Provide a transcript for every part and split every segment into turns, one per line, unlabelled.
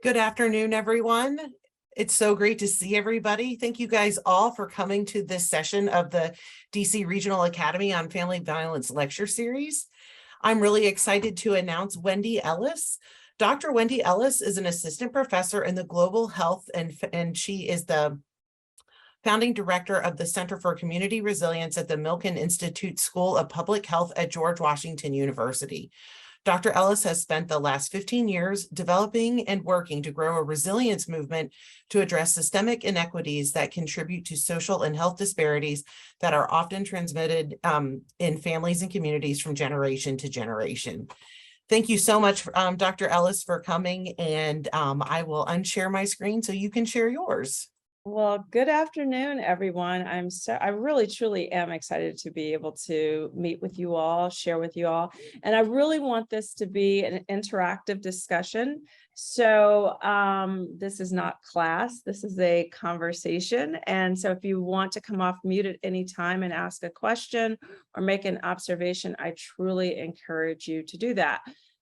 Good afternoon, everyone. It's so great to see everybody. Thank you guys all for coming to this session of the DC Regional Academy on Family Violence Lecture Series. I'm really excited to announce Wendy Ellis. Dr. Wendy Ellis is an assistant professor in the global health and she is the founding director of the Center for Community Resilience at the Milken Institute School of Public Health at George Washington University. Dr. Ellis has spent the last 15 years developing and working to grow a resilience movement to address systemic inequities that contribute to social and health disparities that are often transmitted in families and communities from generation to generation. Thank you so much, Dr. Ellis, for coming, and I will unshare my screen so you can share yours.
Well, good afternoon, everyone. I really truly am excited to be able to meet with you all, share with you all. And I really want this to be an interactive discussion. So this is not class, this is a conversation. And so if you want to come off mute at any time and ask a question or make an observation, I truly encourage you to do that.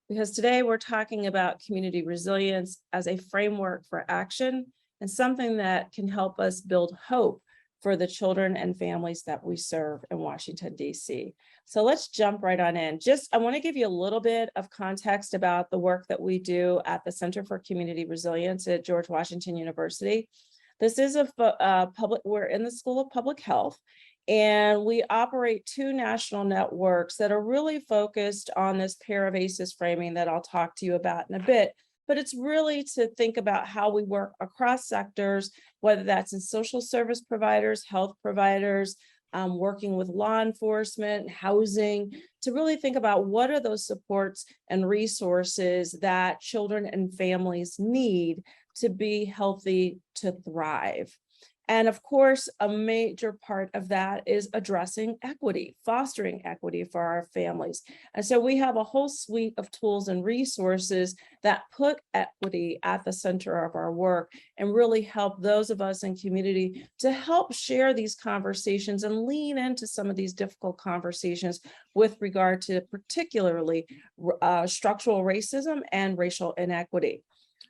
Because today we're talking about community resilience as a framework for action and something that can help us build hope for the children and families that we serve in Washington, D.C. So let's jump right on in. I want to give you a little bit of context about the work that we do at the Center for Community Resilience at George Washington University. This is we're in the School of Public Health, and we operate two national networks that are really focused on this Parabases framing that I'll talk to you about in a bit. But it's really to think about how we work across sectors, whether that's in social service providers, health providers, working with law enforcement, housing, to really think about what are those supports and resources that children and families need to be healthy, to thrive. And of course, a major part of that is addressing equity, fostering equity for our families. And so we have a whole suite of tools and resources that put equity at the center of our work and really help those of us in community to help share these conversations and lean into some of these difficult conversations with regard to particularly structural racism and racial inequity.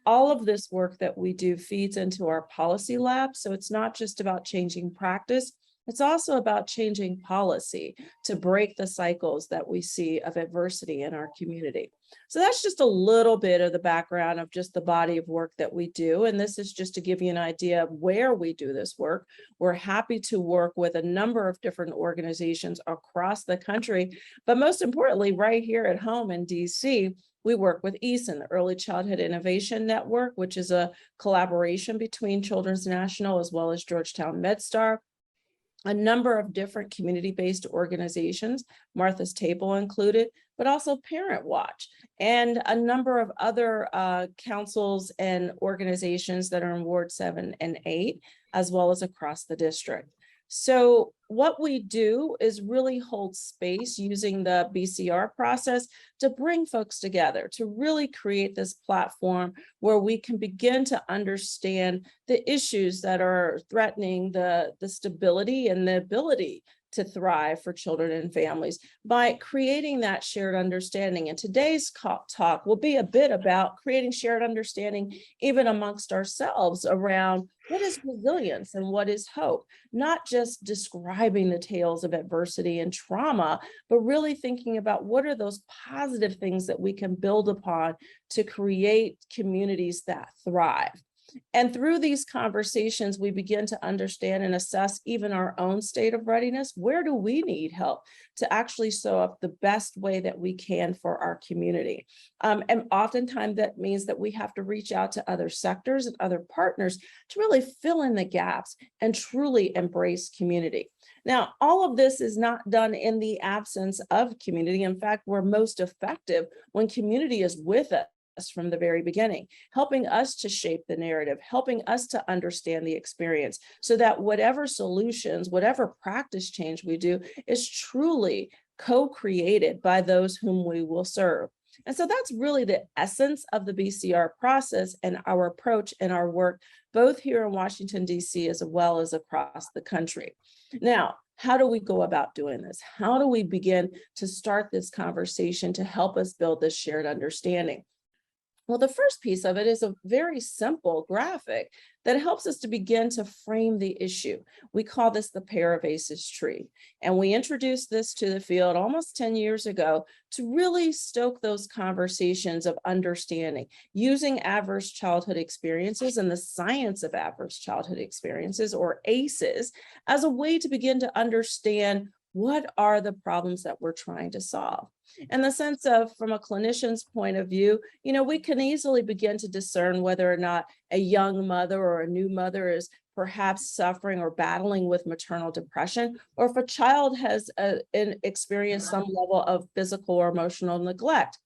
All of this work that we do feeds into our policy lab. So it's not just about changing practice, it's also about changing policy to break the cycles that we see of adversity in our community. So that's just a little bit of the background of just the body of work that we do. And this is just to give you an idea of where we do this work. We're happy to work with a number of different organizations across the country, but most importantly, right here at home in DC, we work with EASN, the Early Childhood Innovation Network, which is a collaboration between Children's National as well as Georgetown MedStar, a number of different community-based organizations, Martha's Table included, but also Parent Watch, and a number of other councils and organizations that are in Ward 7 and 8, as well as across the district. So what we do is really hold space using the BCR process to bring folks together, to really create this platform where we can begin to understand the issues that are threatening the stability and the ability to thrive for children and families by creating that shared understanding. And today's talk will be a bit about creating shared understanding even amongst ourselves around what is resilience and what is hope, not just describing the tales of adversity and trauma, but really thinking about what are those positive things that we can build upon to create communities that thrive. And through these conversations, we begin to understand and assess even our own state of readiness. Where do we need help to actually show up the best way that we can for our community? And oftentimes that means that we have to reach out to other sectors and other partners to really fill in the gaps and truly embrace community. Now, all of this is not done in the absence of community. In fact, we're most effective when community is with us from the very beginning, helping us to shape the narrative, helping us to understand the experience so that whatever solutions, whatever practice change we do is truly co-created by those whom we will serve. And so that's really the essence of the BCR process and our approach and our work, both here in Washington, D.C., as well as across the country. Now, how do we go about doing this? How do we begin to start this conversation to help us build this shared understanding? Well, the first piece of it is a very simple graphic that helps us to begin to frame the issue. We call this the Parabases Tree. And we introduced this to the field almost 10 years ago to really stoke those conversations of understanding, using adverse childhood experiences and the science of adverse childhood experiences, or ACEs, as a way to begin to understand what are the problems that we're trying to solve. In the sense of, from a clinician's point of view, we can easily begin to discern whether or not a young mother or a new mother is perhaps suffering or battling with maternal depression, or if a child has experienced some level of physical or emotional neglect.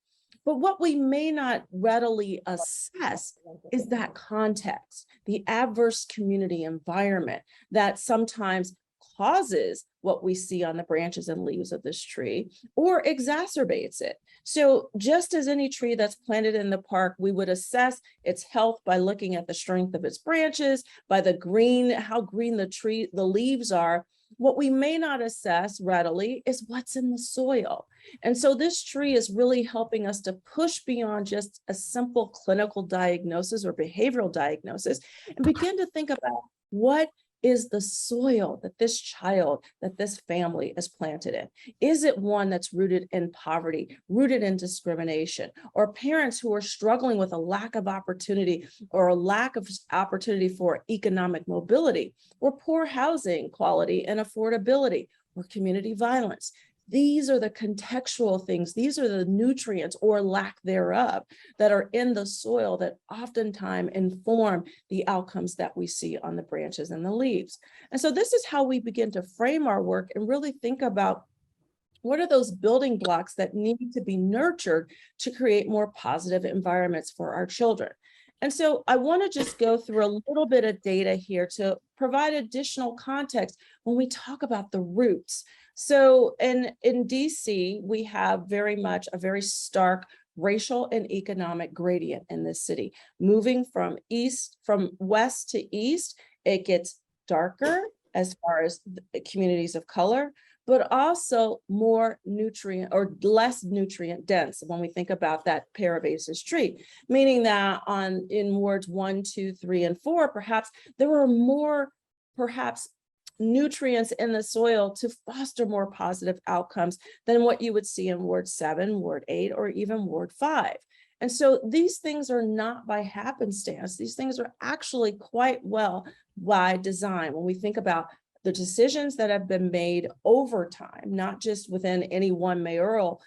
But what we may not readily assess is that context, the adverse community environment that sometimes causes what we see on the branches and leaves of this tree, or exacerbates it. So just as any tree that's planted in the park, we would assess its health by looking at the strength of its branches, by the green, how green the leaves are. What we may not assess readily is what's in the soil. And so this tree is really helping us to push beyond just a simple clinical diagnosis or behavioral diagnosis and begin to think about what is the soil that this child, that this family is planted in? Is it one that's rooted in poverty, rooted in discrimination, or parents who are struggling with a lack of opportunity or a lack of opportunity for economic mobility, or poor housing quality and affordability, or community violence? These are the contextual things. These are the nutrients or lack thereof that are in the soil that oftentimes inform the outcomes that we see on the branches and the leaves. And so this is how we begin to frame our work and really think about what are those building blocks that need to be nurtured to create more positive environments for our children. And so I want to just go through a little bit of data here to provide additional context when we talk about the roots. So in DC, we have very much a very stark racial and economic gradient in this city. Moving from west to east, it gets darker as far as the communities of color, but also more nutrient or less nutrient dense when we think about that Parabases tree, meaning that in wards 1, 2, 3, and 4, perhaps there are more nutrients in the soil to foster more positive outcomes than what you would see in Ward 7, Ward 8, or even Ward 5. And so these things are not by happenstance. These things are actually quite well by design. When we think about the decisions that have been made over time, not just within any one mayoral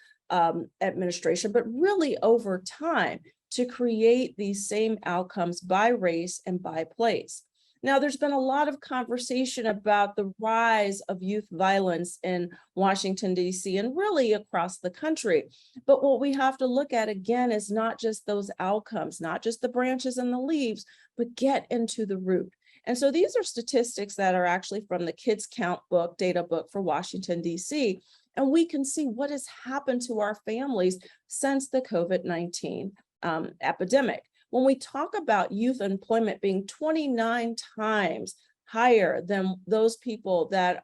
administration, but really over time to create these same outcomes by race and by place. Now, there's been a lot of conversation about the rise of youth violence in Washington, D.C., and really across the country. But what we have to look at, again, is not just those outcomes, not just the branches and the leaves, but get into the root. And so these are statistics that are actually from the Kids Count book, data book for Washington, D.C., and we can see what has happened to our families since the COVID-19 epidemic. When we talk about youth employment being 29 times higher than those people that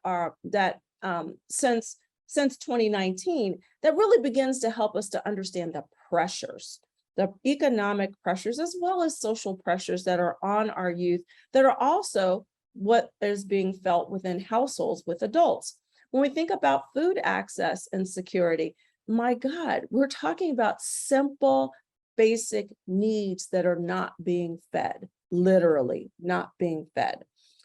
since 2019, that really begins to help us to understand the pressures, the economic pressures, as well as social pressures that are on our youth, that are also what is being felt within households with adults. When we think about food access and security, my God, we're talking about simple basic needs that are not being fed, literally not being fed.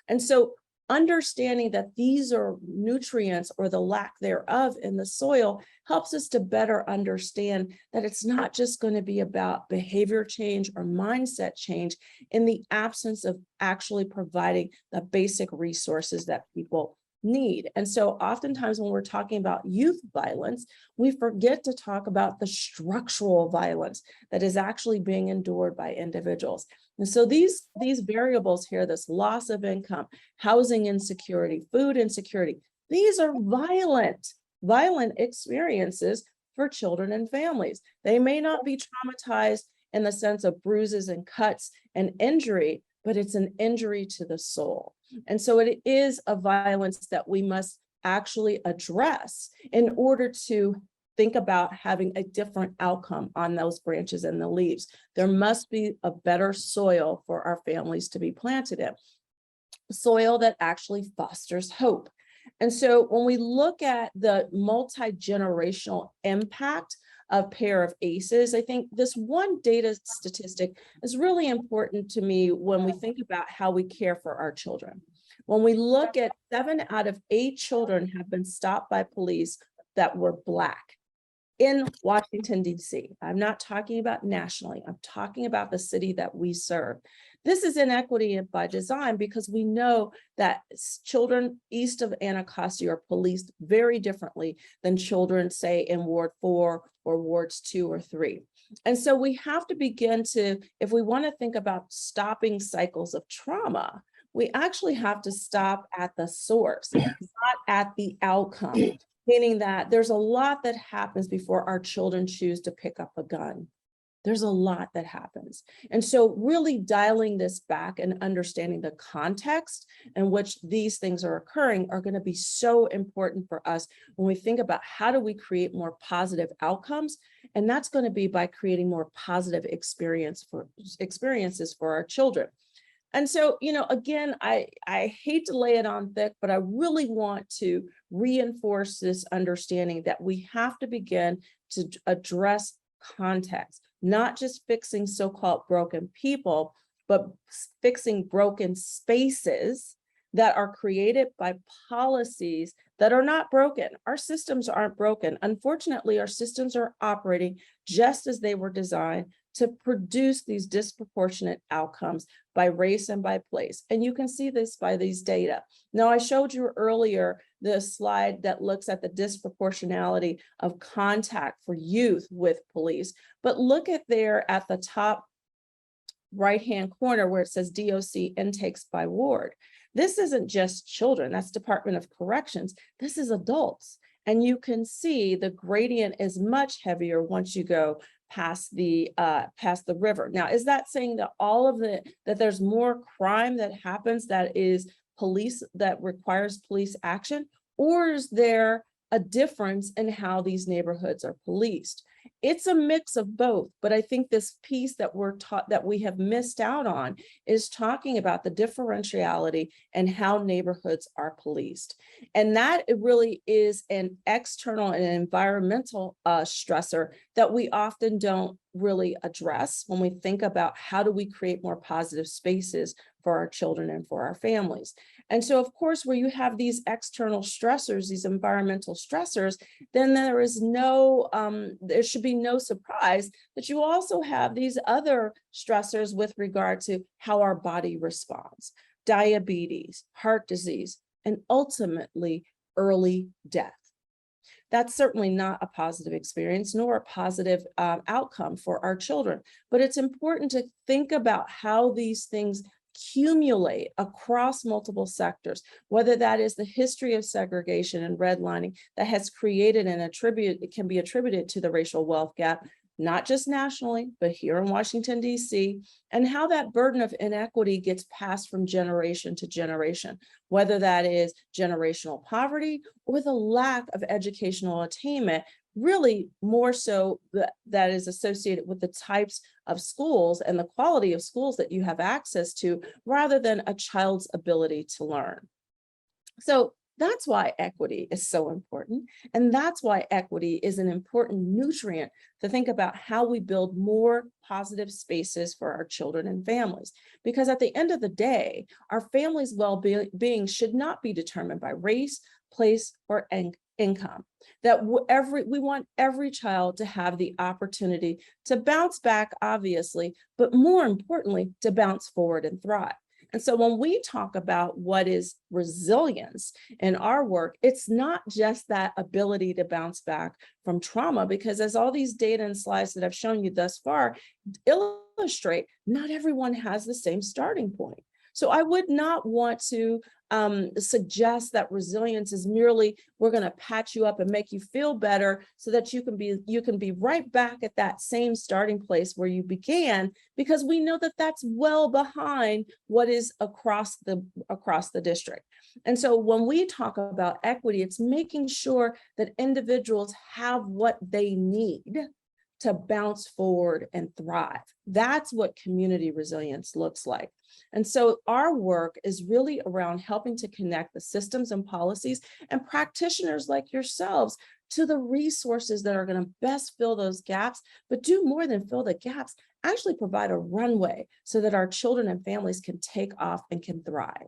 And so understanding that these are nutrients or the lack thereof in the soil helps us to better understand that it's not just going to be about behavior change or mindset change in the absence of actually providing the basic resources that people need. And so oftentimes when we're talking about youth violence, we forget to talk about the structural violence that is actually being endured by individuals. And so these variables here, this loss of income, housing insecurity, food insecurity, these are violent experiences for children and families. They may not be traumatized in the sense of bruises and cuts and injury, but it's an injury to the soul. And so it is a violence that we must actually address in order to think about having a different outcome on those branches and the leaves. There must be a better soil for our families to be planted in, soil that actually fosters hope. And so when we look at the multi-generational impact of pair of ACEs, I think this one data statistic is really important to me when we think about how we care for our children. When we look at 7 out of 8 children have been stopped by police that were Black in Washington, D.C. I'm not talking about nationally. I'm talking about the city that we serve. This is inequity by design because we know that children east of Anacostia are policed very differently than children, say, in Ward 4 or Wards 2 or 3. And so we have to begin to, if we want to think about stopping cycles of trauma, we actually have to stop at the source, not at the outcome. Meaning that there's a lot that happens before our children choose to pick up a gun. There's a lot that happens. And so really dialing this back and understanding the context in which these things are occurring are going to be so important for us when we think about how do we create more positive outcomes. And that's going to be by creating more positive experiences for our children. And so, again, I hate to lay it on thick, but I really want to reinforce this understanding that we have to begin to address context, not just fixing so-called broken people, but fixing broken spaces that are created by policies that are not broken. Our systems aren't broken. Unfortunately, our systems are operating just as they were designed to produce these disproportionate outcomes by race and by place. And you can see this by these data. Now, I showed you earlier the slide that looks at the disproportionality of contact for youth with police, but look at there at the top right-hand corner where it says DOC intakes by ward. This isn't just children, that's Department of Corrections. This is adults. And you can see the gradient is much heavier once you go past the river. Now, is that saying that that there's more crime that happens that requires police action? Or is there a difference in how these neighborhoods are policed? It's a mix of both, but I think this piece that we have missed out on is talking about the differentiality and how neighborhoods are policed. And that it really is an external and environmental stressor that we often don't really address when we think about how do we create more positive spaces for our children and for our families. And so, of course, where you have these external stressors, these environmental stressors, then there should be no surprise that you also have these other stressors with regard to how our body responds: diabetes, heart disease, and ultimately early death. That's certainly not a positive experience nor a positive outcome for our children. But it's important to think about how these things accumulate across multiple sectors, whether that is the history of segregation and redlining that has created it can be attributed to the racial wealth gap, not just nationally, but here in Washington, D.C., and how that burden of inequity gets passed from generation to generation, whether that is generational poverty or the lack of educational attainment, really more so that is associated with the types of schools and the quality of schools that you have access to, rather than a child's ability to learn. So that's why equity is so important. And that's why equity is an important nutrient to think about how we build more positive spaces for our children and families. Because at the end of the day, our families' well-being should not be determined by race, place, or income. That we want every child to have the opportunity to bounce back, obviously, but more importantly, to bounce forward and thrive. And so when we talk about what is resilience in our work, it's not just that ability to bounce back from trauma, because as all these data and slides that I've shown you thus far illustrate, not everyone has the same starting point. So I would not want to suggest that resilience is merely, we're going to patch you up and make you feel better so that you can be right back at that same starting place where you began, because we know that that's well behind what is across the district. And so when we talk about equity, it's making sure that individuals have what they need to bounce forward and thrive. That's what community resilience looks like. And so our work is really around helping to connect the systems and policies and practitioners like yourselves to the resources that are going to best fill those gaps, but do more than fill the gaps, actually provide a runway so that our children and families can take off and can thrive.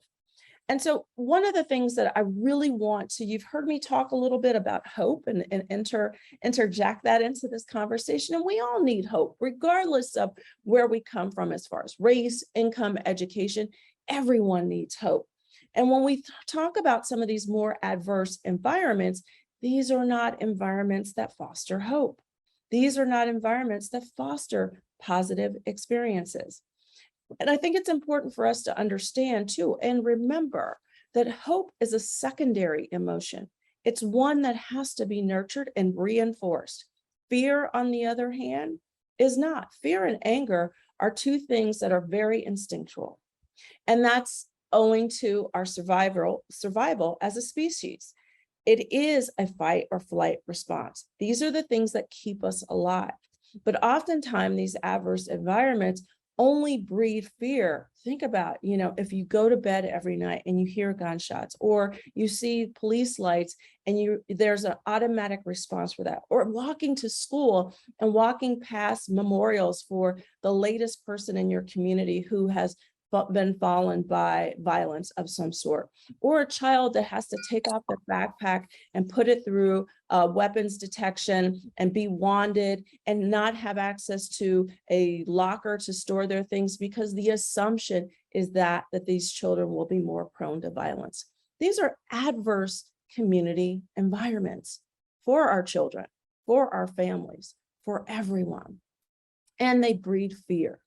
And so one of the things that I really want to, you've heard me talk a little bit about hope and interject that into this conversation. And we all need hope, regardless of where we come from as far as race, income, education, everyone needs hope. And when we talk about some of these more adverse environments, these are not environments that foster hope. These are not environments that foster positive experiences. And I think it's important for us to understand too, and remember that hope is a secondary emotion. It's one that has to be nurtured and reinforced. Fear, on the other hand, is not. Fear and anger are two things that are very instinctual. And that's owing to our survival as a species. It is a fight or flight response. These are the things that keep us alive. But oftentimes these adverse environments only breed fear. Think about, if you go to bed every night and you hear gunshots, or you see police lights and there's an automatic response for that, or walking to school and walking past memorials for the latest person in your community who has been fallen by violence of some sort, or a child that has to take off their backpack and put it through weapons detection and be wanded and not have access to a locker to store their things, because the assumption is that these children will be more prone to violence. These are adverse community environments for our children, for our families, for everyone, and they breed fear.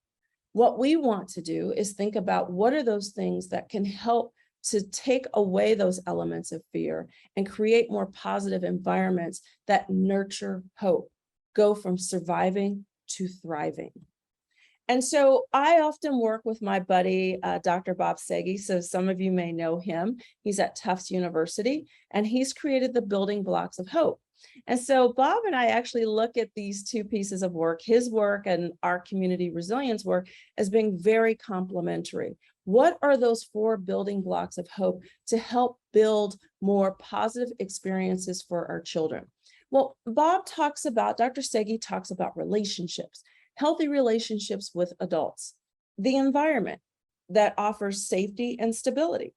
What we want to do is think about what are those things that can help to take away those elements of fear and create more positive environments that nurture hope, go from surviving to thriving. And so I often work with my buddy, Dr. Bob Segi. So some of you may know him. He's at Tufts University, and he's created the building blocks of hope. And so Bob and I actually look at these two pieces of work, his work and our community resilience work, as being very complementary. What are those 4 building blocks of hope to help build more positive experiences for our children? Well, Dr. Segi talks about relationships, healthy relationships with adults, the environment that offers safety and stability,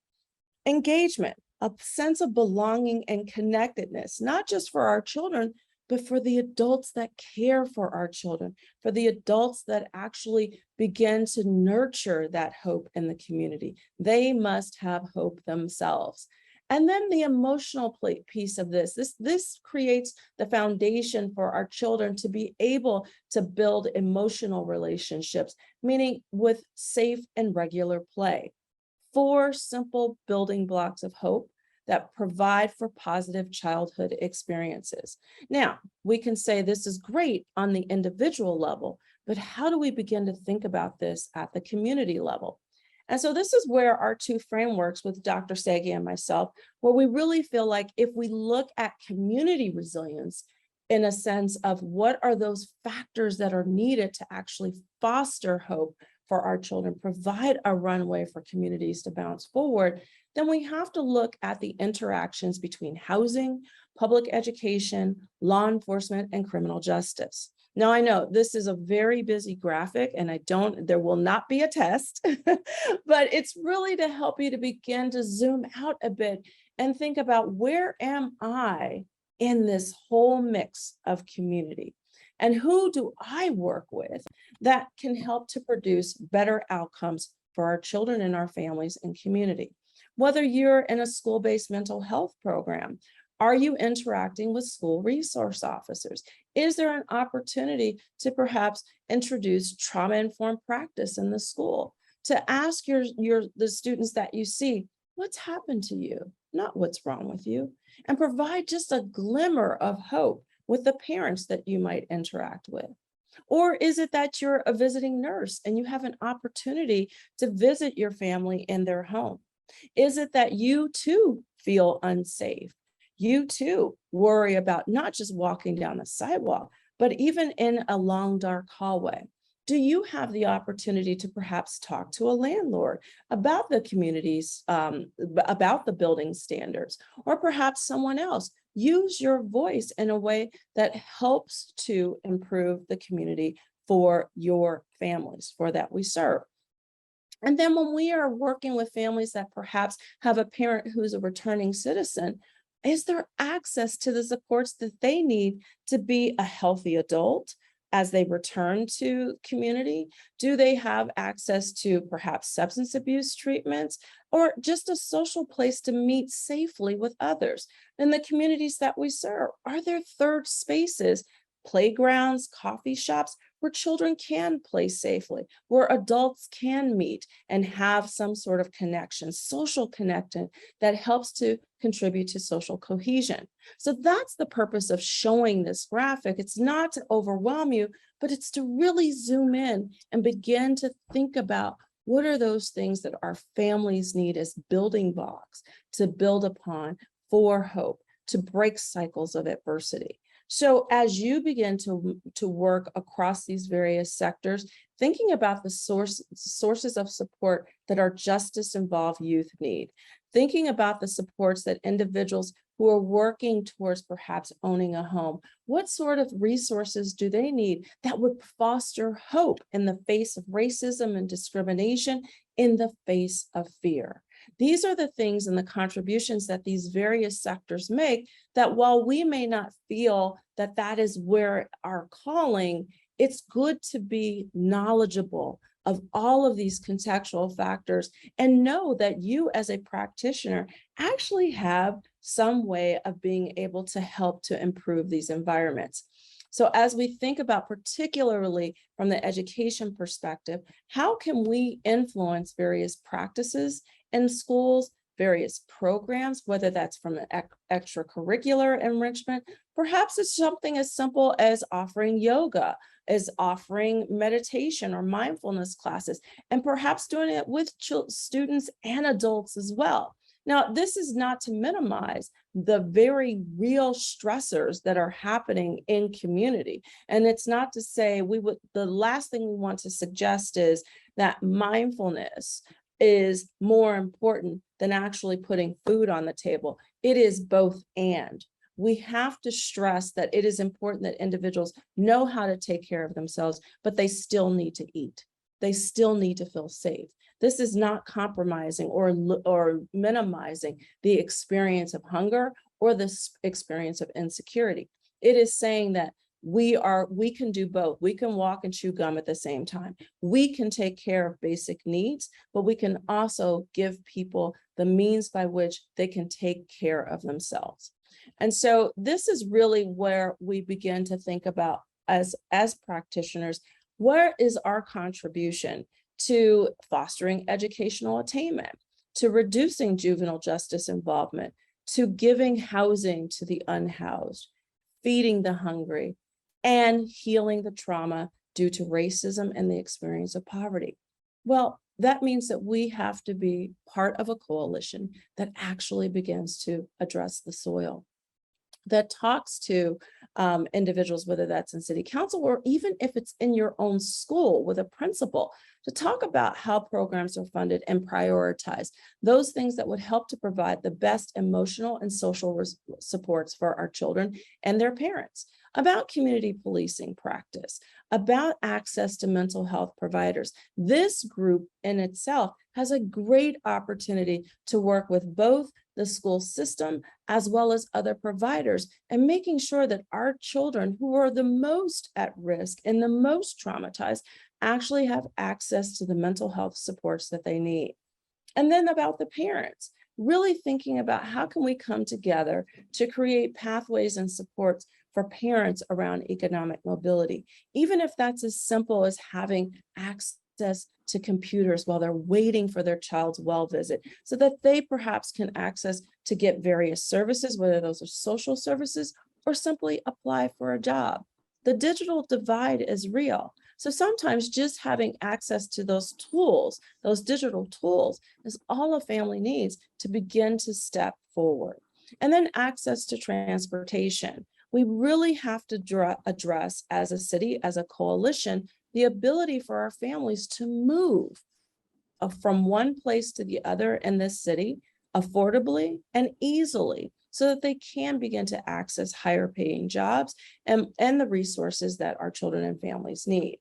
engagement, a sense of belonging and connectedness, not just for our children, but for the adults that care for our children, for the adults that actually begin to nurture that hope in the community. They must have hope themselves. And then the emotional piece of this creates the foundation for our children to be able to build emotional relationships, meaning with safe and regular play. 4 simple building blocks of hope that provide for positive childhood experiences. Now, we can say this is great on the individual level, but how do we begin to think about this at the community level? And so this is where our 2 frameworks with Dr. Segi and myself, where we really feel like if we look at community resilience in a sense of what are those factors that are needed to actually foster hope for our children, provide a runway for communities to bounce forward, then we have to look at the interactions between housing, public education, law enforcement, and criminal justice. Now, I know this is a very busy graphic and there will not be a test, but it's really to help you to begin to zoom out a bit and think about, where am I in this whole mix of community? And who do I work with that can help to produce better outcomes for our children and our families and community? Whether you're in a school-based mental health program, are you interacting with school resource officers? Is there an opportunity to perhaps introduce trauma-informed practice in the school? To ask the students that you see, what's happened to you, not what's wrong with you, and provide just a glimmer of hope with the parents that you might interact with. Or is it that you're a visiting nurse and you have an opportunity to visit your family in their home? Is it that you too feel unsafe? You too worry about not just walking down a sidewalk, but even in a long, dark hallway? Do you have the opportunity to perhaps talk to a landlord about the communities, about the building standards, or perhaps someone else? Use your voice in a way that helps to improve the community for your families, for that we serve. And then when we are working with families that perhaps have a parent who's a returning citizen, is there access to the supports that they need to be a healthy adult as they return to community? Do they have access to perhaps substance abuse treatments or just a social place to meet safely with others? In the communities that we serve, are there third spaces, playgrounds, coffee shops, where children can play safely, where adults can meet and have some sort of connection, social connection that helps to contribute to social cohesion? So that's the purpose of showing this graphic. It's not to overwhelm you, but it's to really zoom in and begin to think about what are those things that our families need as building blocks to build upon for hope, to break cycles of adversity. So as you begin to work across these various sectors, thinking about the sources of support that our justice-involved youth need, thinking about the supports that individuals who are working towards perhaps owning a home, what sort of resources do they need that would foster hope in the face of racism and discrimination, in the face of fear? These are the things and the contributions that these various sectors make, that while we may not feel that that is where our calling, it's good to be knowledgeable of all of these contextual factors and know that you as a practitioner actually have some way of being able to help to improve these environments. So as we think about, particularly from the education perspective, how can we influence various practices in schools, various programs, whether that's from an extracurricular enrichment? Perhaps it's something as simple as offering yoga, as offering meditation or mindfulness classes, and perhaps doing it with students and adults as well. Now, this is not to minimize the very real stressors that are happening in community. And it's not to say the last thing we want to suggest is that mindfulness is more important than actually putting food on the table. It is both and. We have to stress that it is important that individuals know how to take care of themselves, but they still need to eat. They still need to feel safe. This is not compromising or minimizing the experience of hunger or the experience of insecurity. It is saying that we can do both. We can walk and chew gum at the same time. We can take care of basic needs, but we can also give people the means by which they can take care of themselves. And so this is really where we begin to think about as practitioners, where is our contribution to fostering educational attainment, to reducing juvenile justice involvement, to giving housing to the unhoused, feeding the hungry, and healing the trauma due to racism and the experience of poverty? Well, that means that we have to be part of a coalition that actually begins to address the soil, that talks to individuals, whether that's in city council or even if it's in your own school with a principal, to talk about how programs are funded and prioritize those things that would help to provide the best emotional and social supports for our children and their parents, about community policing practice, about access to mental health providers. This group in itself has a great opportunity to work with both the school system as well as other providers, and making sure that our children who are the most at risk and the most traumatized actually have access to the mental health supports that they need. And then about the parents, really thinking about how can we come together to create pathways and supports for parents around economic mobility, even if that's as simple as having access to computers while they're waiting for their child's well visit, so that they perhaps can access to get various services, whether those are social services or simply apply for a job. The digital divide is real. So sometimes just having access to those tools, those digital tools, is all a family needs to begin to step forward. And then access to transportation. We really have to address as a city, as a coalition, the ability for our families to move from one place to the other in this city affordably and easily, so that they can begin to access higher paying jobs and the resources that our children and families need.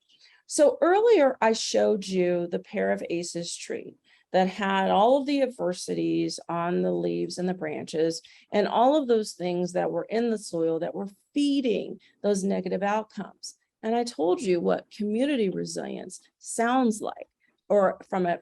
So earlier I showed you the Parabases tree that had all of the adversities on the leaves and the branches and all of those things that were in the soil that were feeding those negative outcomes. And I told you what community resilience sounds like, or from a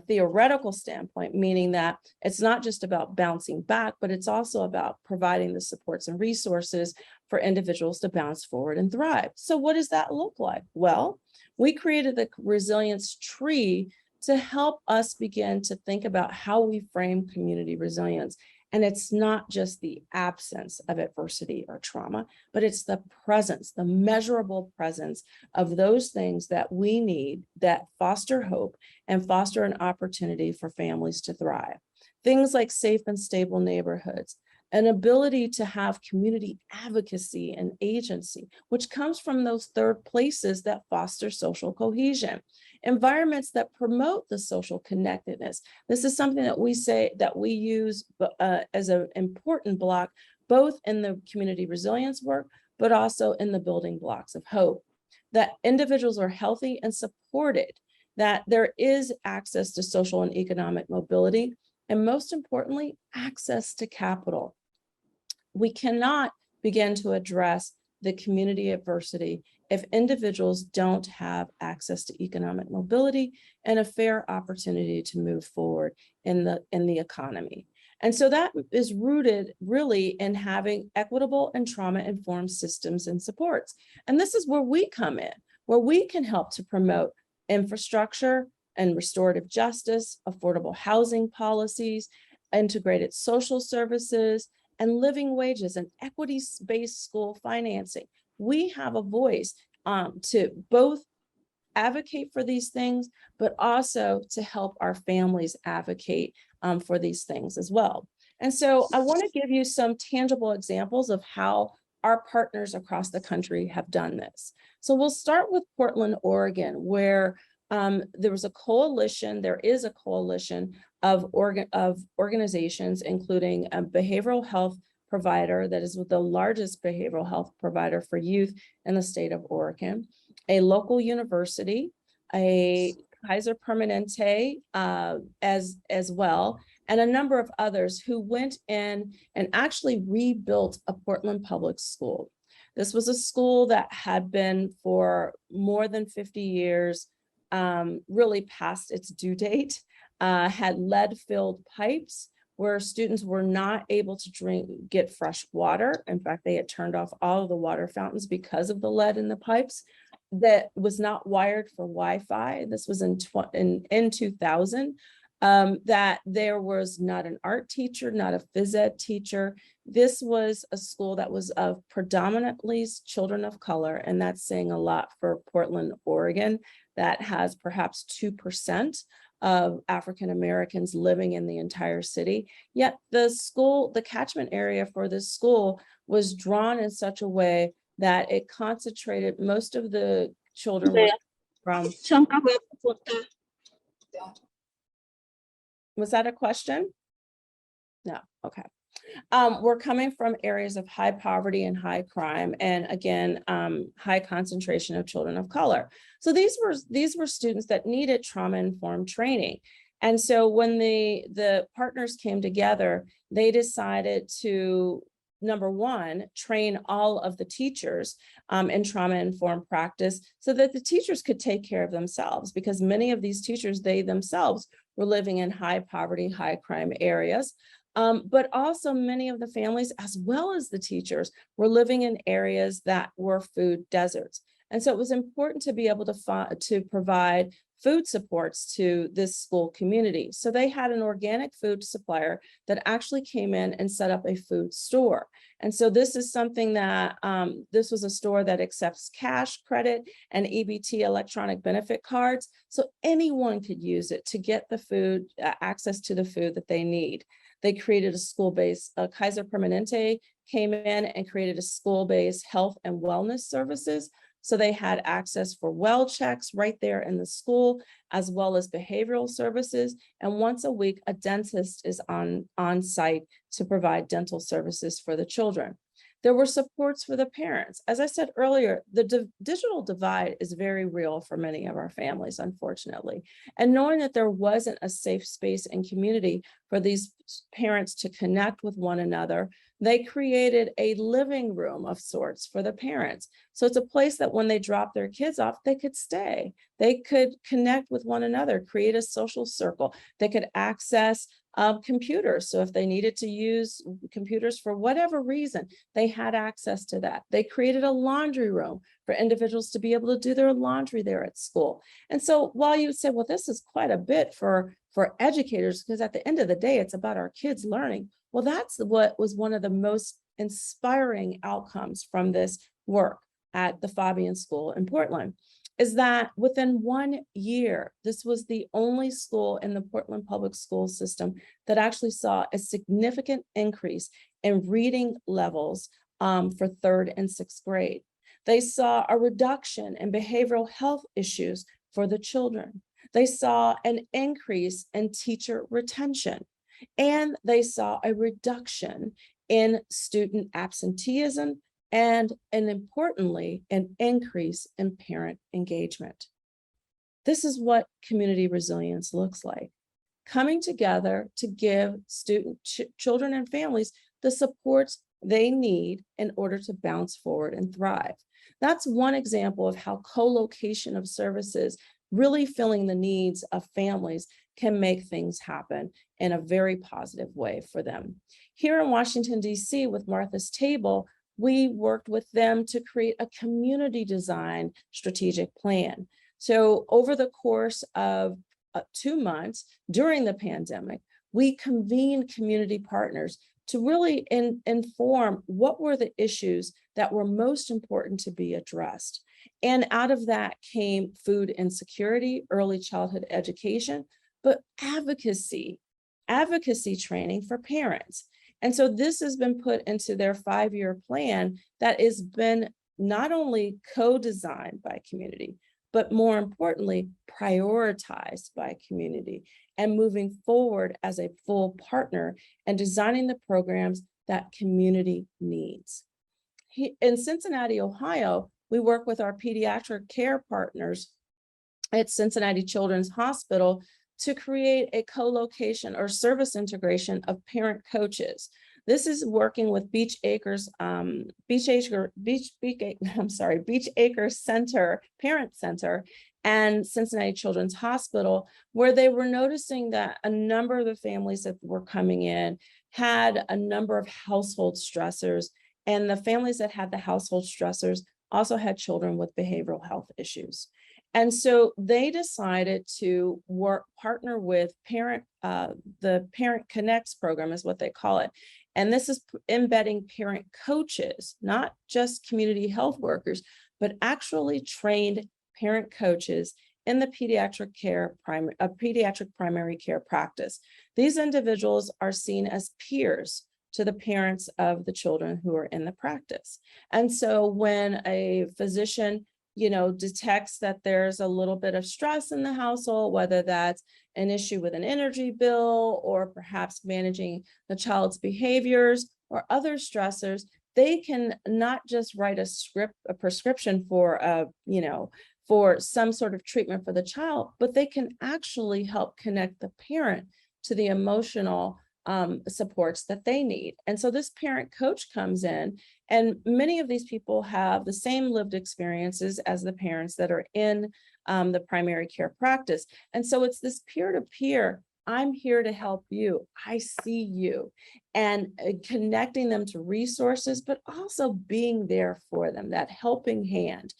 theoretical standpoint, meaning that it's not just about bouncing back, but it's also about providing the supports and resources for individuals to bounce forward and thrive. So what does that look like? Well, we created the resilience tree to help us begin to think about how we frame community resilience. And it's not just the absence of adversity or trauma, but it's the presence, the measurable presence of those things that we need that foster hope and foster an opportunity for families to thrive. Things like safe and stable neighborhoods, an ability to have community advocacy and agency, which comes from those third places that foster social cohesion. Environments that promote the social connectedness. This is something that we say that we use as an important block, both in the community resilience work, but also in the building blocks of hope. That individuals are healthy and supported, that there is access to social and economic mobility, and most importantly, access to capital. We cannot begin to address the community adversity if individuals don't have access to economic mobility and a fair opportunity to move forward in the economy. And so that is rooted really in having equitable and trauma-informed systems and supports. And this is where we come in, where we can help to promote infrastructure and restorative justice, affordable housing policies, integrated social services, and living wages and equity-based school financing. We have a voice to both advocate for these things, but also to help our families advocate for these things as well. And so I want to give you some tangible examples of how our partners across the country have done this. So we'll start with Portland, Oregon, where there is a coalition of organizations, including a behavioral health provider that is the largest behavioral health provider for youth in the state of Oregon, a local university, a Kaiser Permanente as well, and a number of others who went in and actually rebuilt a Portland public school. This was a school that had been for more than 50 years, really past its due date, had lead-filled pipes where students were not able to get fresh water. In fact, they had turned off all of the water fountains because of the lead in the pipes. That was not wired for Wi-Fi. This was in 2000. That there was not an art teacher, not a phys ed teacher. This was a school that was of predominantly children of color, and that's saying a lot for Portland, Oregon, that has perhaps 2% of African Americans living in the entire city. Yet the catchment area for this school was drawn in such a way that it concentrated most of the children from. Was that a question? No, okay. We're coming from areas of high poverty and high crime, and again, high concentration of children of color. So these were students that needed trauma-informed training. And so when the partners came together, they decided to, number one, train all of the teachers in trauma-informed practice so that the teachers could take care of themselves, because many of these teachers, they themselves were living in high poverty, high crime areas. But also many of the families, as well as the teachers, were living in areas that were food deserts. And so it was important to be able to provide food supports to this school community. So they had an organic food supplier that actually came in and set up a food store. And so this is something that, this was a store that accepts cash, credit, and EBT electronic benefit cards. So anyone could use it to get the food, access to the food that they need. They created a school-based, Kaiser Permanente came in and created a school-based health and wellness services. So they had access for well checks right there in the school, as well as behavioral services. And once a week, a dentist is on site to provide dental services for the children. There were supports for the parents. As I said earlier, the digital divide is very real for many of our families, unfortunately. And knowing that there wasn't a safe space and community for these parents to connect with one another, they created a living room of sorts for the parents. So it's a place that when they drop their kids off, they could stay. They could connect with one another, create a social circle. They could access computers. So if they needed to use computers for whatever reason, they had access to that. They created a laundry room for individuals to be able to do their laundry there at school. And so while you would say, well, this is quite a bit for educators, because at the end of the day, it's about our kids learning. Well, that's what was one of the most inspiring outcomes from this work at the Fabian School in Portland, is that within 1 year, this was the only school in the Portland public school system that actually saw a significant increase in reading levels for 3rd and 6th grade. They saw a reduction in behavioral health issues for the children. They saw an increase in teacher retention, and they saw a reduction in student absenteeism and importantly, an increase in parent engagement. This is what community resilience looks like. Coming together to give children and families the supports they need in order to bounce forward and thrive. That's one example of how co-location of services, really filling the needs of families, can make things happen in a very positive way for them. Here in Washington, D.C., with Martha's Table, we worked with them to create a community design strategic plan. So over the course of 2 months during the pandemic, we convened community partners to really inform what were the issues that were most important to be addressed. And out of that came food insecurity, early childhood education, but advocacy training for parents. And so this has been put into their 5-year plan that has been not only co-designed by community, but more importantly, prioritized by community and moving forward as a full partner and designing the programs that community needs. In Cincinnati, Ohio, we work with our pediatric care partners at Cincinnati Children's Hospital to create a co-location or service integration of parent coaches. This is working with Beach Acres Center, Parent Center, and Cincinnati Children's Hospital, where they were noticing that a number of the families that were coming in had a number of household stressors, and the families that had the household stressors also had children with behavioral health issues. And so they decided to partner with the Parent Connects program is what they call it. And this is embedding parent coaches, not just community health workers, but actually trained parent coaches in the pediatric primary care practice. These individuals are seen as peers to the parents of the children who are in the practice. And so when a physician detects that there's a little bit of stress in the household, whether that's an issue with an energy bill or perhaps managing the child's behaviors or other stressors, they can not just write a prescription for for some sort of treatment for the child, but they can actually help connect the parent to the emotional supports that they need. And so this parent coach comes in, and many of these people have the same lived experiences as the parents that are in the primary care practice. And so it's this peer-to-peer, I'm here to help you, I see you, and connecting them to resources, but also being there for them, that helping hand.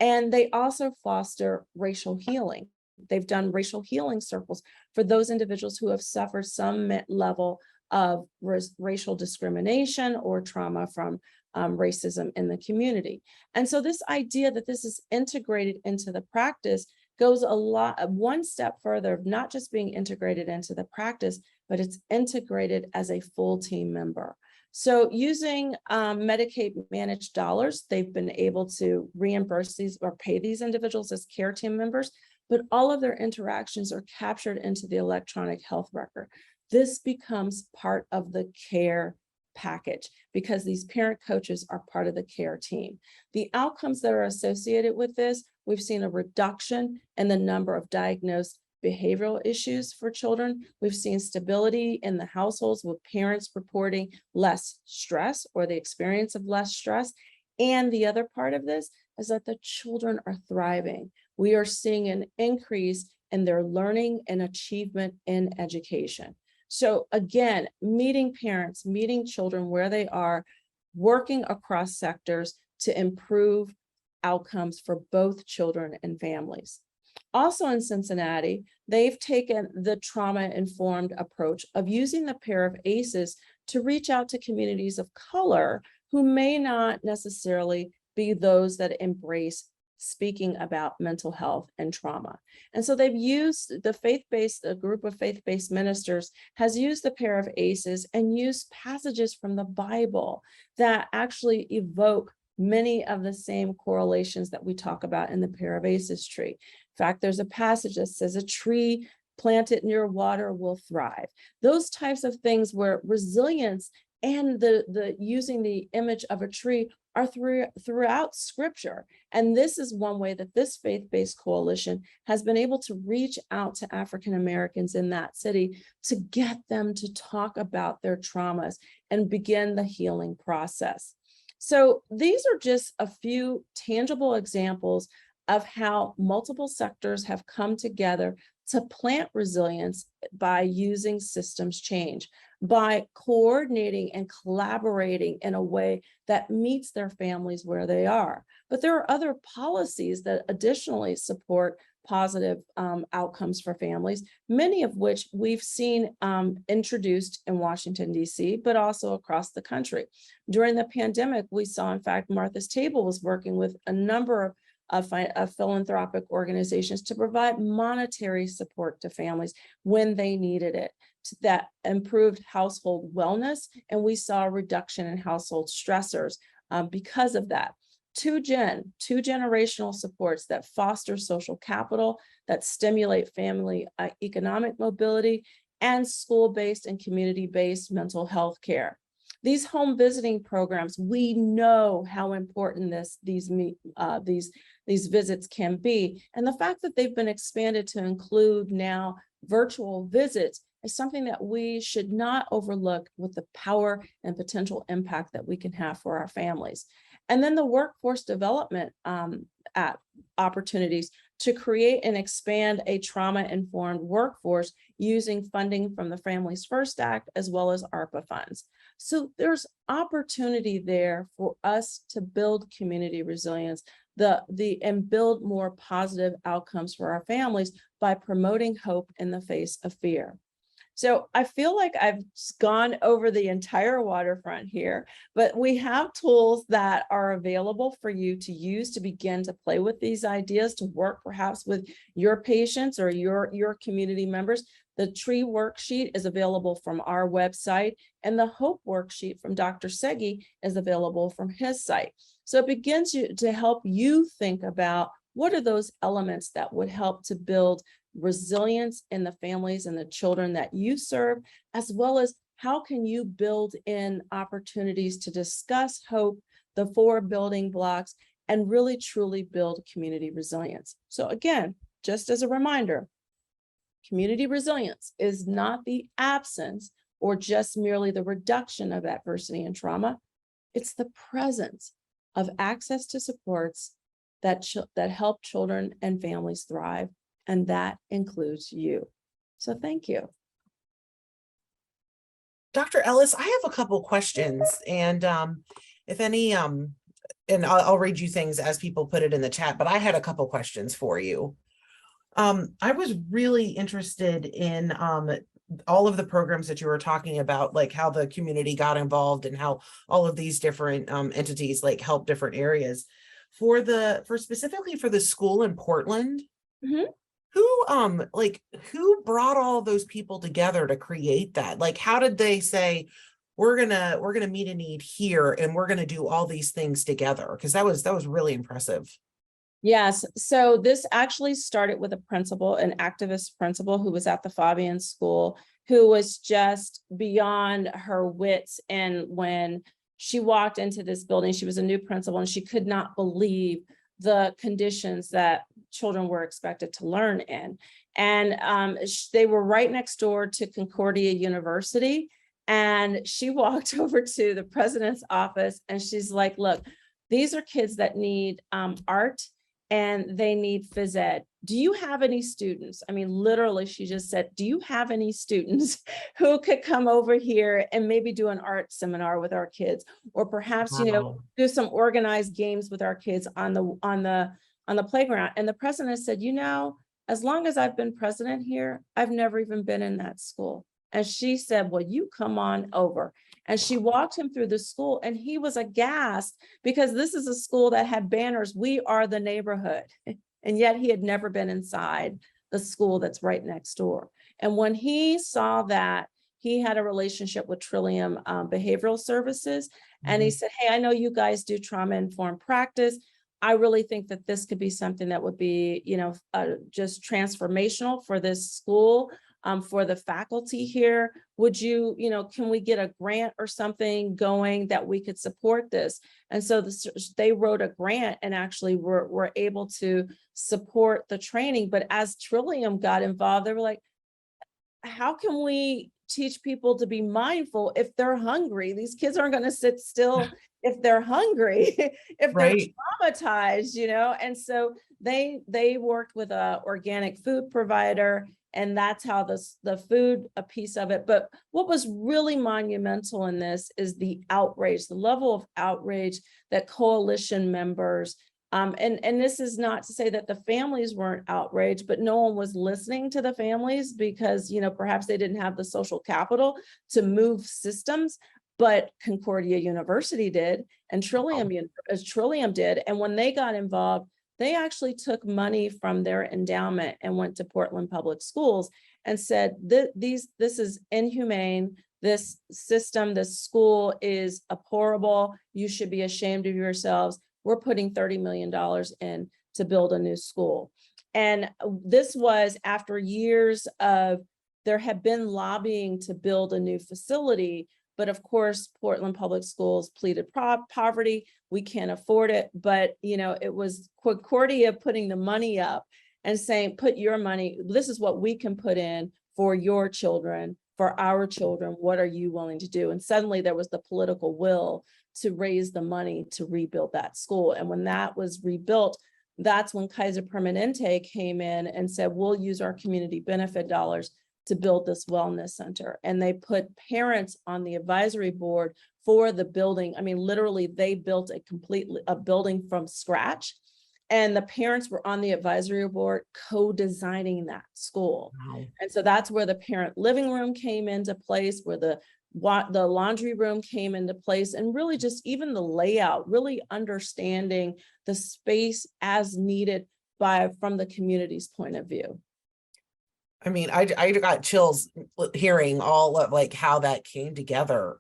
And they also foster racial healing. They've done racial healing circles for those individuals who have suffered some level of racial discrimination or trauma from racism in the community. And so this idea that this is integrated into the practice goes one step further of not just being integrated into the practice, but it's integrated as a full team member. So using Medicaid managed dollars, they've been able to reimburse these or pay these individuals as care team members, but all of their interactions are captured into the electronic health record. This becomes part of the care package because these parent coaches are part of the care team. The outcomes that are associated with this, we've seen a reduction in the number of diagnosed behavioral issues for children. We've seen stability in the households with parents reporting less stress or the experience of less stress. And the other part of this is that the children are thriving. We are seeing an increase in their learning and achievement in education. So again, meeting parents, meeting children where they are, working across sectors to improve outcomes for both children and families. Also in Cincinnati, they've taken the trauma-informed approach of using the pair of ACEs to reach out to communities of color who may not necessarily be those that embrace speaking about mental health and trauma. And so they've used a group of faith-based ministers has used the pair of ACEs and used passages from the Bible that actually evoke many of the same correlations that we talk about in the Parabases tree. In fact, there's a passage that says a tree planted near water will thrive. Those types of things where resilience and the using the image of a tree are throughout scripture. And this is one way that this faith-based coalition has been able to reach out to African Americans in that city to get them to talk about their traumas and begin the healing process. So these are just a few tangible examples of how multiple sectors have come together to plant resilience by using systems change, by coordinating and collaborating in a way that meets their families where they are. But there are other policies that additionally support positive outcomes for families, many of which we've seen introduced in Washington, D.C., but also across the country. During the pandemic, we saw, in fact, Martha's Table was working with a number of philanthropic organizations to provide monetary support to families when they needed it. That improved household wellness, and we saw a reduction in household stressors because of that. Two generational supports that foster social capital, that stimulate family economic mobility, and school-based and community-based mental health care. These home visiting programs, we know how important these visits can be. And the fact that they've been expanded to include now virtual visits is something that we should not overlook with the power and potential impact that we can have for our families. And then the workforce development opportunities to create and expand a trauma-informed workforce using funding from the Families First Act as well as ARPA funds. So there's opportunity there for us to build community resilience and build more positive outcomes for our families by promoting hope in the face of fear. So I feel like I've gone over the entire waterfront here, but we have tools that are available for you to use to begin to play with these ideas, to work perhaps with your patients or your community members. The tree worksheet is available from our website, and the hope worksheet from Dr. Segi is available from his site. So it begins to help you think about what are those elements that would help to build resilience in the families and the children that you serve, as well as how can you build in opportunities to discuss hope, the 4 building blocks, and really truly build community resilience. So again, just as a reminder, community resilience is not the absence or just merely the reduction of adversity and trauma. It's the presence of access to supports that help children and families thrive. And that includes you. So thank you.
Dr. Ellis, I have a couple questions, and if any, and I'll read you things as people put it in the chat, but I had a couple questions for you. I was really interested in all of the programs that you were talking about, like how the community got involved and how all of these different entities like help different areas. For specifically for the school in Portland,
Mhm.
who brought all those people together to create that? Like, how did they say, we're gonna meet a need here and we're gonna do all these things together? Because that was really impressive.
Yes, so this actually started with a principal, an activist principal who was at the Fabian School, who was just beyond her wits. And when she walked into this building, she was a new principal and she could not believe the conditions that children were expected to learn in. And they were right next door to Concordia University. And she walked over to the president's office and she's like, look, these are kids that need art and they need phys ed. Do you have any students? I mean, literally, she just said, do you have any students who could come over here and maybe do an art seminar with our kids? Or perhaps,
Wow.
do some organized games with our kids on the playground. And the president said, as long as I've been president here, I've never even been in that school. And she said, well, you come on over. And she walked him through the school and he was aghast because this is a school that had banners, "We are the neighborhood." And yet he had never been inside the school that's right next door. And when he saw that, he had a relationship with Trillium Behavioral Services. And he
Mhm.
said, hey, I know you guys do trauma-informed practice. I really think that this could be something that would be, just transformational for this school, for the faculty here. Would you, can we get a grant or something going that we could support this? And so they wrote a grant and actually were able to support the training. But as Trillium got involved, they were like, how can we teach people to be mindful if they're hungry? These kids aren't going to sit still if they're hungry, if they're
Right.
traumatized, And so they worked with a organic food provider, and that's how the food, a piece of it. But what was really monumental in this is the outrage, the level of outrage that coalition members, and this is not to say that the families weren't outraged, but no one was listening to the families because, perhaps they didn't have the social capital to move systems, but Concordia University did, and Trillium did. And when they got involved, they actually took money from their endowment and went to Portland Public Schools and said, this is inhumane. This system, this school is abhorrible. You should be ashamed of yourselves. We're putting $30 million in to build a new school. And this was after years of, there had been lobbying to build a new facility, but of course, Portland Public Schools pleaded poverty. We can't afford it. But, it was Concordia putting the money up and saying, put your money, this is what we can put in for your children, for our children. What are you willing to do? And suddenly there was the political will to raise the money to rebuild that school. And when that was rebuilt, that's when Kaiser Permanente came in and said, we'll use our community benefit dollars to build this wellness center. And they put parents on the advisory board for the building. I mean, literally, they built a building from scratch. And the parents were on the advisory board co-designing that school.
Wow.
And so that's where the parent living room came into place, where the laundry room came into place, and really just even the layout, really understanding the space as needed from the community's point of view.
I mean, I got chills hearing all of like how that came together.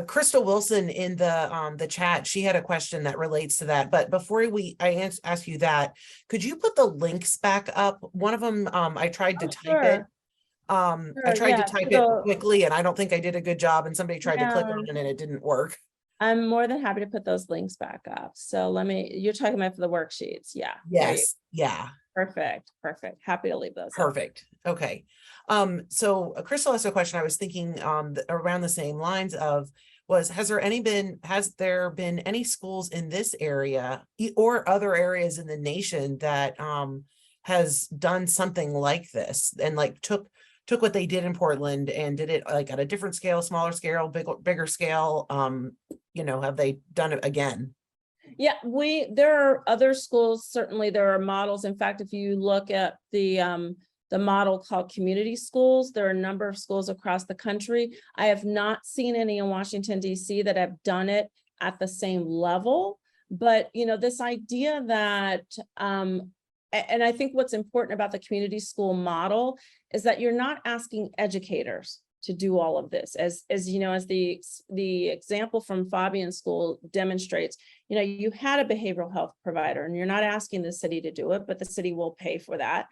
Crystal Wilson in the chat, she had a question that relates to that. But before I ask you that, could you put the links back up? One of them, I tried to type it. I tried to
Yeah,
type it quickly, and I don't think I did a good job. And somebody tried to click on it, and it didn't work.
I'm more than happy to put those links back up. So you're talking about for the worksheets. Yeah.
Yes. Yeah.
Perfect. Happy to leave those.
Perfect. Okay. So Crystal asked a question I was thinking around the same lines of has there been any schools in this area or other areas in the nation that has done something like this and like took what they did in Portland and did it like at a different scale, smaller scale, bigger scale? Have they done it again?
Yeah, there are other schools, certainly there are models. In fact, if you look at the model called community schools, there are a number of schools across the country. I have not seen any in Washington, D.C. that have done it at the same level. But, this idea that, and I think what's important about the community school model is that you're not asking educators to do all of this, as the example from Fabian School demonstrates. You had a behavioral health provider, and you're not asking the city to do it, but the city will pay for that.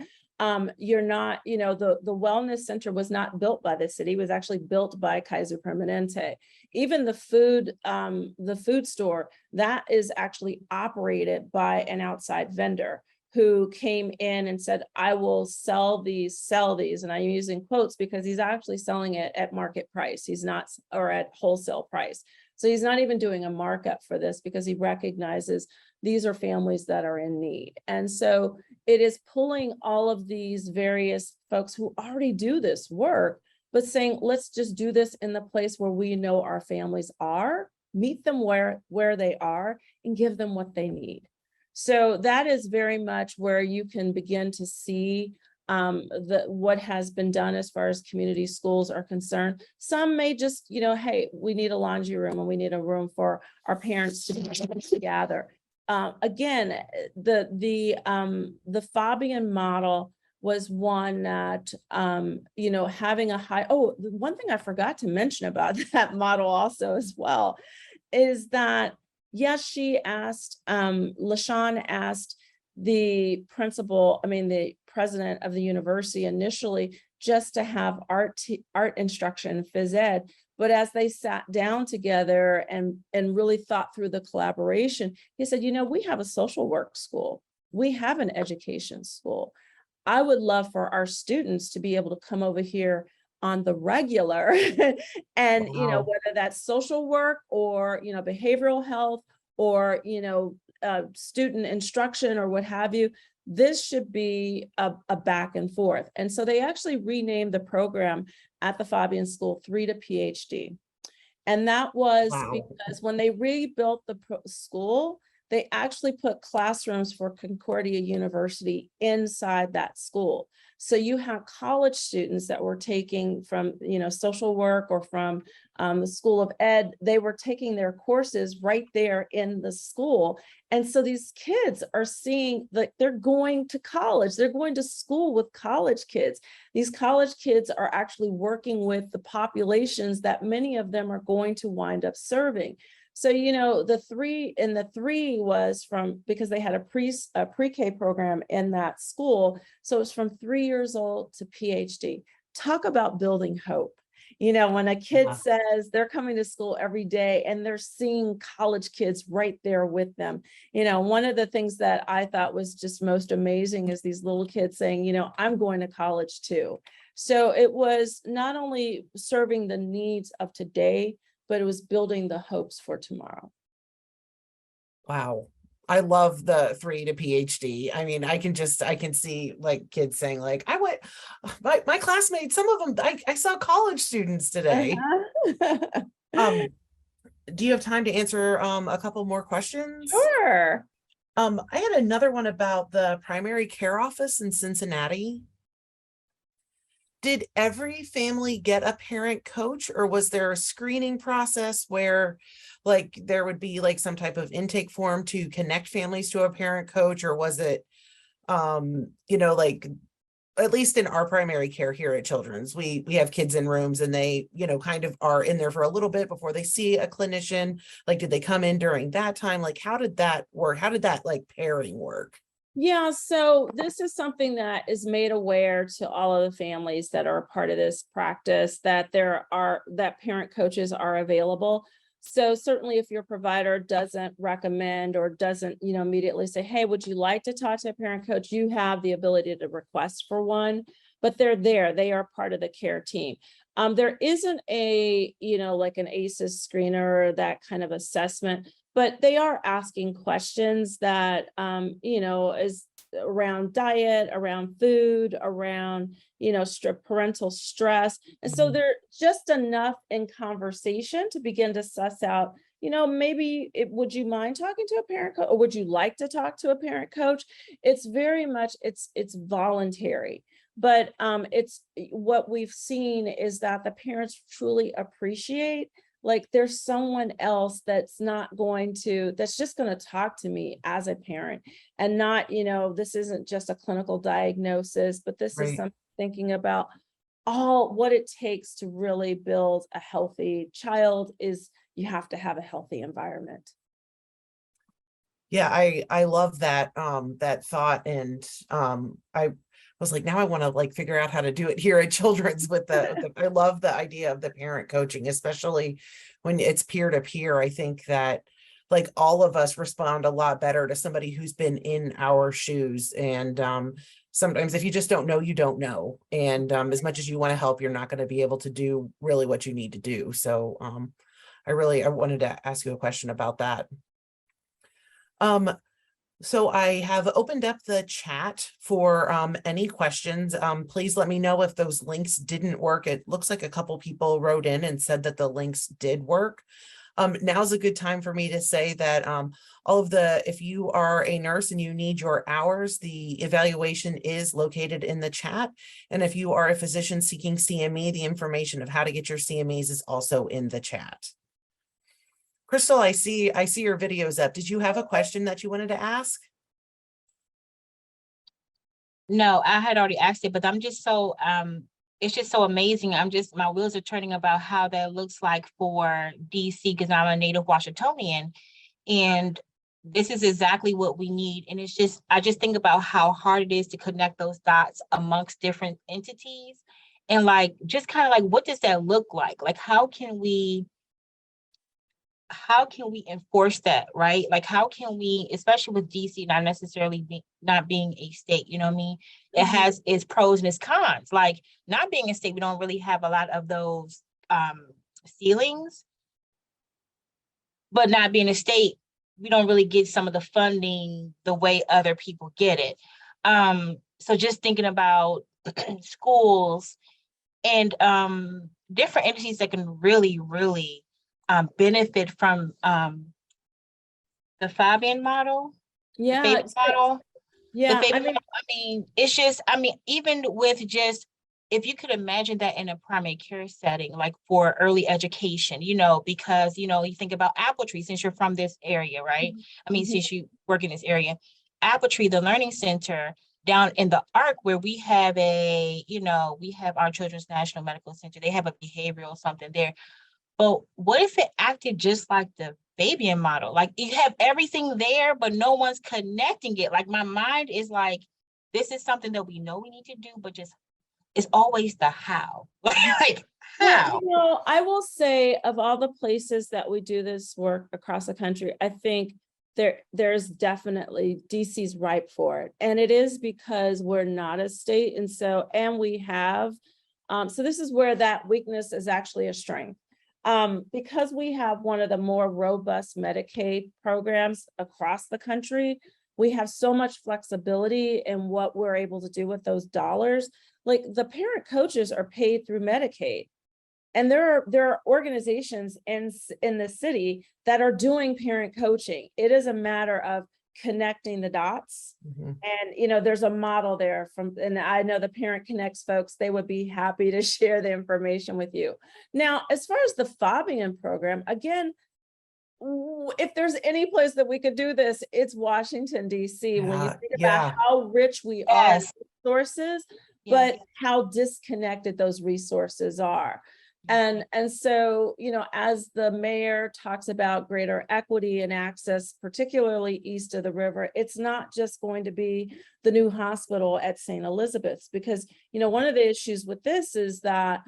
You're not, the wellness center was not built by the city, it was actually built by Kaiser Permanente. Even the food store, that is actually operated by an outside vendor who came in and said, I will sell these, and I'm using quotes because he's actually selling it at market price. He's not, or at wholesale price. So he's not even doing a markup for this because he recognizes these are families that are in need. And so it is pulling all of these various folks who already do this work, but saying, let's just do this in the place where we know our families are, meet them where they are, and give them what they need. So that is very much where you can begin to see what has been done as far as community schools are concerned. Some may just, hey, we need a laundry room and we need a room for our parents to be able to gather. Again, the Fabian model was one that, having a high, one thing I forgot to mention about that model also as well is that, yes, she asked, LaShawn asked the president of the university initially just to have art instruction, phys ed. But as they sat down together and really thought through the collaboration, he said, we have a social work school. We have an education school. I would love for our students to be able to come over here on the regular and,
Wow.
whether that's social work or, behavioral health or, student instruction or what have you, this should be a back and forth. And so they actually renamed the program at the Fabian School 3 to PhD. And that was because when they rebuilt the school, they actually put classrooms for Concordia University inside that school. So you have college students that were taking from, social work or from the School of Ed, they were taking their courses right there in the school. And so these kids are seeing that they're going to college, they're going to school with college kids. These college kids are actually working with the populations that many of them are going to wind up serving. So, the three was from, because they had a pre-K program in that school. So it's from 3 years old to PhD. Talk about building hope. When a kid says they're coming to school every day and they're seeing college kids right there with them. One of the things that I thought was just most amazing is these little kids saying, I'm going to college too. So it was not only serving the needs of today, but it was building the hopes for tomorrow.
Wow. I love the 3 to PhD. I mean, I can see like kids saying like, I went, my classmates, some of them, I saw college students today. Do you have time to answer a couple more questions?
Sure.
I had another one about the primary care office in Cincinnati. Did every family get a parent coach, or was there a screening process where like there would be like some type of intake form to connect families to a parent coach, or was it like at least in our primary care here at Children's, we have kids in rooms and they, kind of are in there for a little bit before they see a clinician. Like, did they come in during that time? Like, how did that work? How did that like pairing work?
Yeah, so this is something that is made aware to all of the families that are a part of this practice, that that parent coaches are available. So certainly if your provider doesn't recommend or doesn't, immediately say, hey, would you like to talk to a parent coach? You have the ability to request for one, but they're there. They are part of the care team. There isn't a, like an ACEs screener or that kind of assessment, but they are asking questions that, is around diet, around food, around, parental stress. And so they're just enough in conversation to begin to suss out, maybe would you mind talking to a parent coach, or would you like to talk to a parent coach? It's very much, it's voluntary, but it's what we've seen is that the parents truly appreciate, like, there's someone else that's just going to talk to me as a parent, and not, this isn't just a clinical diagnosis, but this is
Right.
something thinking about all what it takes to really build a healthy child. Is you have to have a healthy environment.
Yeah, I love that that thought, and I was like, now I want to like figure out how to do it here at Children's with the I love the idea of the parent coaching, especially when it's peer to peer. I think that like all of us respond a lot better to somebody who's been in our shoes, and sometimes if you just don't know, you don't know, and as much as you want to help, you're not going to be able to do really what you need to do. So I wanted to ask you a question about that. So I have opened up the chat for any questions. Please let me know if those links didn't work. It looks like a couple people wrote in and said that the links did work. Now's a good time for me to say that if you are a nurse and you need your hours, the evaluation is located in the chat. And if you are a physician seeking CME, the information of how to get your CMEs is also in the chat. Crystal, I see your videos up. Did you have a question that you wanted to ask?
No, I had already asked it, but I'm just so it's just so amazing. My wheels are turning about how that looks like for DC, because I'm a native Washingtonian, and this is exactly what we need. And I just think about how hard it is to connect those dots amongst different entities, and like just kind of like, what does that look like? Like how can we enforce that, right? Like, how can we, especially with DC not necessarily not being a state, you know what I mean? It has its pros and its cons. Like, not being a state, we don't really have a lot of those ceilings, but not being a state, we don't really get some of the funding the way other people get it. So just thinking about schools and different entities that can really, really benefit from the Fabian model,
Yeah.
the Fabian model.
Yeah.
It's just, even with just, if you could imagine that in a primary care setting, like for early education, because, you think about Apple Tree, since you're from this area, right? Since you work in this area, Apple Tree, the Learning Center down in the Arc, where we have we have our Children's National Medical Center, they have a behavioral something there. But what if it acted just like the Fabian model? Like, you have everything there, but no one's connecting it. Like, my mind is like, this is something that we know we need to do, but just it's always the how. Like, how?
Well, I will say, of all the places that we do this work across the country, I think there's definitely DC's ripe for it. And it is because we're not a state. And we have, so this is where that weakness is actually a strength. Because we have one of the more robust Medicaid programs across the country, we have so much flexibility in what we're able to do with those dollars. Like, the parent coaches are paid through Medicaid. And there are organizations in the city that are doing parent coaching. It is a matter of connecting the dots. And there's a model there and I know the Parent Connects folks, they would be happy to share the information with you. Now, as far as the Fabian program, again, if there's any place that we could do this, it's Washington, DC. When you think about how rich we are in resources, but how disconnected those resources are. And so, as the mayor talks about greater equity and access, particularly east of the river, it's not just going to be the new hospital at St. Elizabeth's, because, one of the issues with this is that,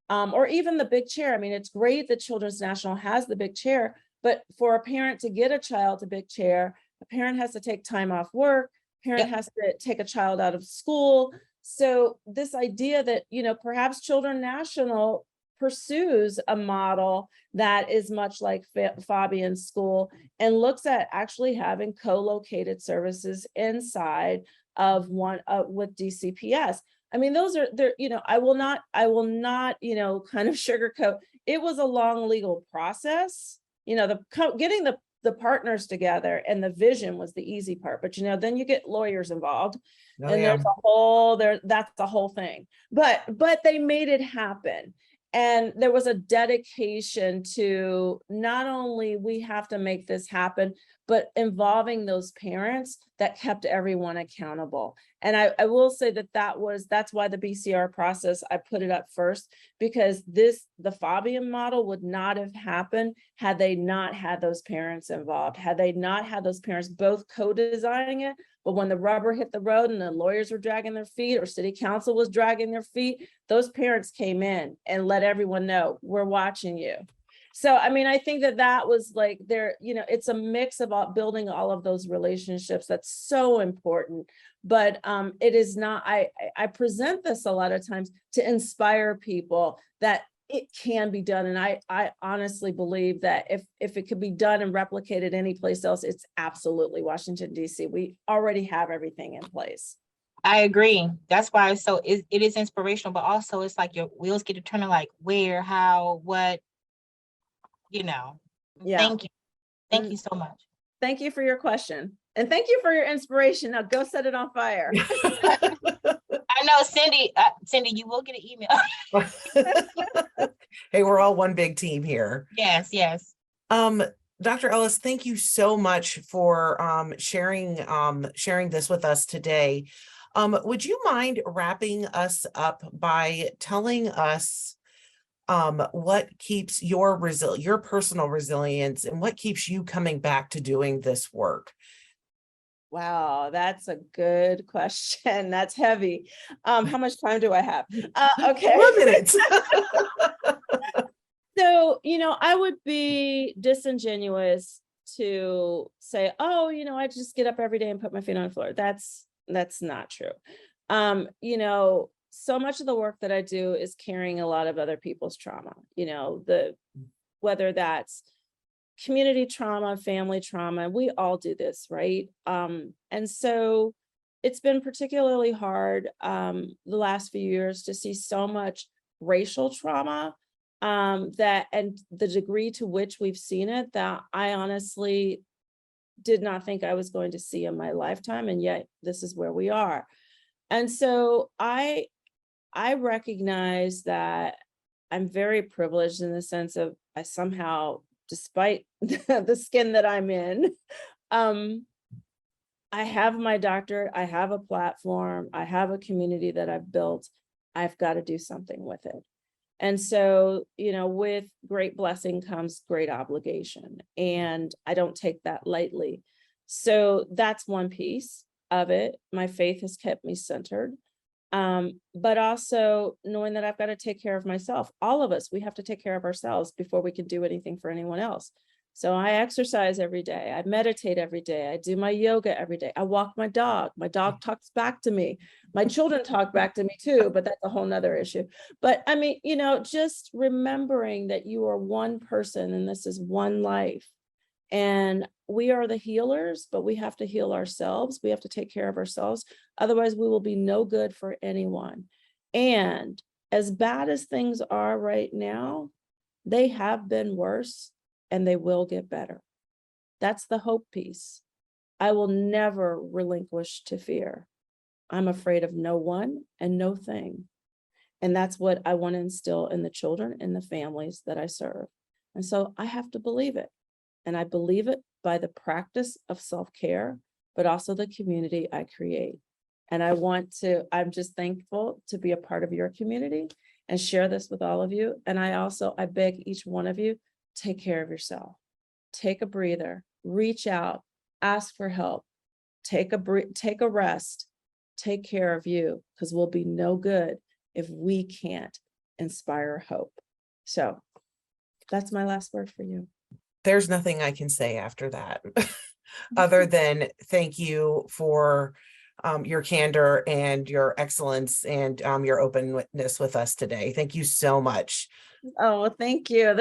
or even the big chair. It's great that Children's National has the big chair, but for a parent to get a child to big chair, a parent has to take time off work, parent has to take a child out of school. So this idea that, perhaps Children's National pursues a model that is much like Fabian's school and looks at actually having co-located services inside of one with DCPS. Those are there, I will not, kind of sugarcoat. It was a long legal process, getting the partners together and the vision was the easy part, but then you get lawyers involved,
Oh,
and
yeah.
that's the whole thing. But they made it happen. And there was a dedication to not only we have to make this happen, but involving those parents that kept everyone accountable. And I will say that's why the BCR process, I put it up first, because the Fabian model would not have happened had they not had those parents involved, had they not had those parents both co-designing it. But when the rubber hit the road and the lawyers were dragging their feet, or city council was dragging their feet, those parents came in and let everyone know, we're watching you. So, I mean, I think that was like it's a mix about building all of those relationships. That's so important. But it is not, I present this a lot of times to inspire people that it can be done. And I honestly believe that if it could be done and replicated anyplace else, it's absolutely Washington, D.C. We already have everything in place.
I agree. That's why it is inspirational, but also it's like your wheels get to turning, like where, how, what,
Yeah.
Thank you. Thank you so much.
Thank you for your question. And thank you for your inspiration. Now go set it on fire.
I know, Cindy, you will get an email.
Hey, we're all one big team here.
Yes.
Dr. Ellis, thank you so much for sharing this with us today. Would you mind wrapping us up by telling us what keeps your personal resilience, and what keeps you coming back to doing this work?
Wow, that's a good question. That's heavy. How much time do I have? Okay.
4 minutes.
So, I would be disingenuous to say, oh, I just get up every day and put my feet on the floor. That's not true. So much of the work that I do is carrying a lot of other people's trauma, whether that's community trauma, family trauma, we all do this, right? And so it's been particularly hard the last few years to see so much racial trauma and the degree to which we've seen it, that I honestly did not think I was going to see in my lifetime. And yet this is where we are. And so I recognize that I'm very privileged in the sense of I somehow, despite the skin that I'm in, I have my doctorate, I have a platform, I have a community that I've built. I've got to do something with it. And so, with great blessing comes great obligation. And I don't take that lightly. So that's one piece of it. My faith has kept me centered. But also knowing that I've got to take care of myself. All of us, we have to take care of ourselves before we can do anything for anyone else. So I exercise every day. I meditate every day. I do my yoga every day. I walk my dog. My dog talks back to me. My children talk back to me too, but that's a whole nother issue. But I mean, just remembering that you are one person and this is one life. And we are the healers, but we have to heal ourselves. We have to take care of ourselves. Otherwise, we will be no good for anyone. And as bad as things are right now, they have been worse and they will get better. That's the hope piece. I will never relinquish to fear. I'm afraid of no one and no thing. And that's what I want to instill in the children and the families that I serve. And so I have to believe it. And I believe it by the practice of self-care, but also the community I create. And I'm just thankful to be a part of your community and share this with all of you. And I beg each one of you, take care of yourself. Take a breather, reach out, ask for help, take a rest, take care of you, because we'll be no good if we can't inspire hope. So that's my last word for you.
There's nothing I can say after that other than thank you for your candor and your excellence and your openness with us today. Thank you so much.
Oh, thank you.